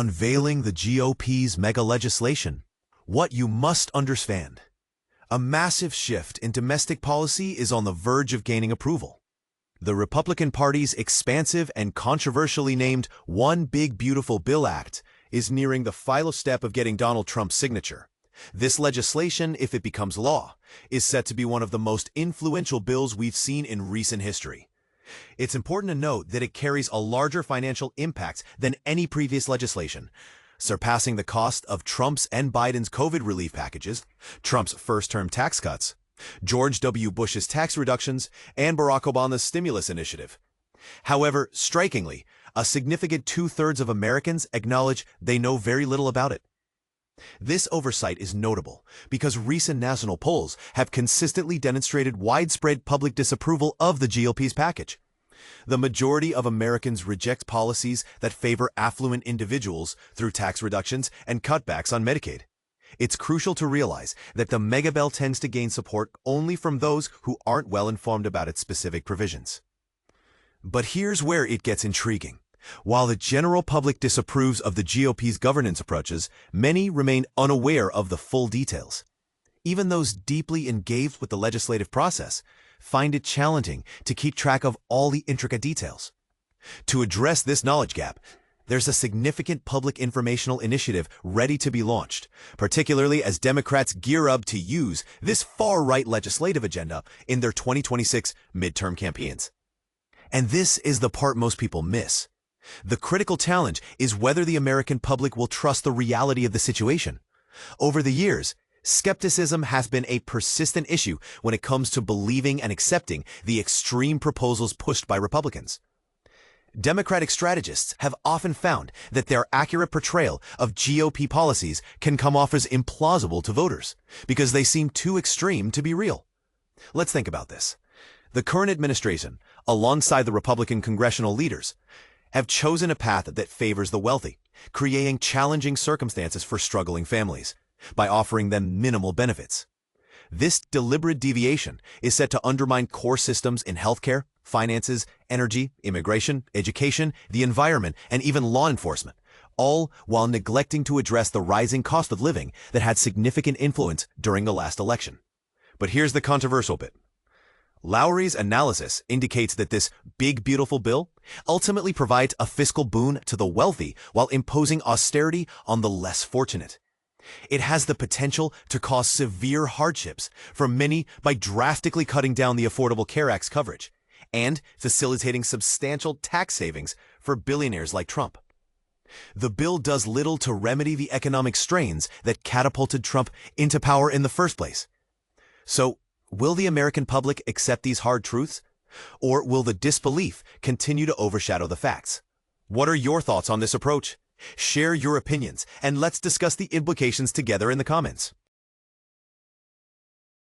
Unveiling the GOP's mega legislation. What you must understand. A massive shift in domestic policy is on the verge of gaining approval. The Republican Party's expansive and controversially named One Big Beautiful Bill Act is nearing the final step of getting Donald Trump's signature. This legislation, if it becomes law, is set to be one of the most influential bills we've seen in recent history. It's important to note that it carries a larger financial impact than any previous legislation, surpassing the cost of Trump's and Biden's COVID relief packages, Trump's first-term tax cuts, George W. Bush's tax reductions, and Barack Obama's stimulus initiative. However, strikingly, a significant two-thirds of Americans acknowledge they know very little about it. This oversight is notable because recent national polls have consistently demonstrated widespread public disapproval of the GOP's package. The majority of Americans reject policies that favor affluent individuals through tax reductions and cutbacks on Medicaid. It's crucial to realize that the Megabill tends to gain support only from those who aren't well informed about its specific provisions. But here's where it gets intriguing. While the general public disapproves of the GOP's governance approaches, many remain unaware of the full details. Even those deeply engaged with the legislative process find it challenging to keep track of all the intricate details. To address this knowledge gap, there's a significant public informational initiative ready to be launched, particularly as Democrats gear up to use this far-right legislative agenda in their 2026 midterm campaigns. And this is the part most people miss. The critical challenge is whether the American public will trust the reality of the situation. Over the years, skepticism has been a persistent issue when it comes to believing and accepting the extreme proposals pushed by Republicans. Democratic strategists have often found that their accurate portrayal of GOP policies can come off as implausible to voters because they seem too extreme to be real. Let's think about this. The current administration, alongside the Republican congressional leaders, have chosen a path that favors the wealthy, creating challenging circumstances for struggling families by offering them minimal benefits. This deliberate deviation is set to undermine core systems in healthcare, finances, energy, immigration, education, the environment, and even law enforcement, all while neglecting to address the rising cost of living that had significant influence during the last election. But here's the controversial bit. Lowry's analysis indicates that this big, beautiful bill ultimately provides a fiscal boon to the wealthy while imposing austerity on the less fortunate. It has the potential to cause severe hardships for many by drastically cutting down the Affordable Care Act's coverage and facilitating substantial tax savings for billionaires like Trump. The bill does little to remedy the economic strains that catapulted Trump into power in the first place. So, will the American public accept these hard truths, or will the disbelief continue to overshadow the facts? What are your thoughts on this approach? Share your opinions, and let's discuss the implications together in the comments.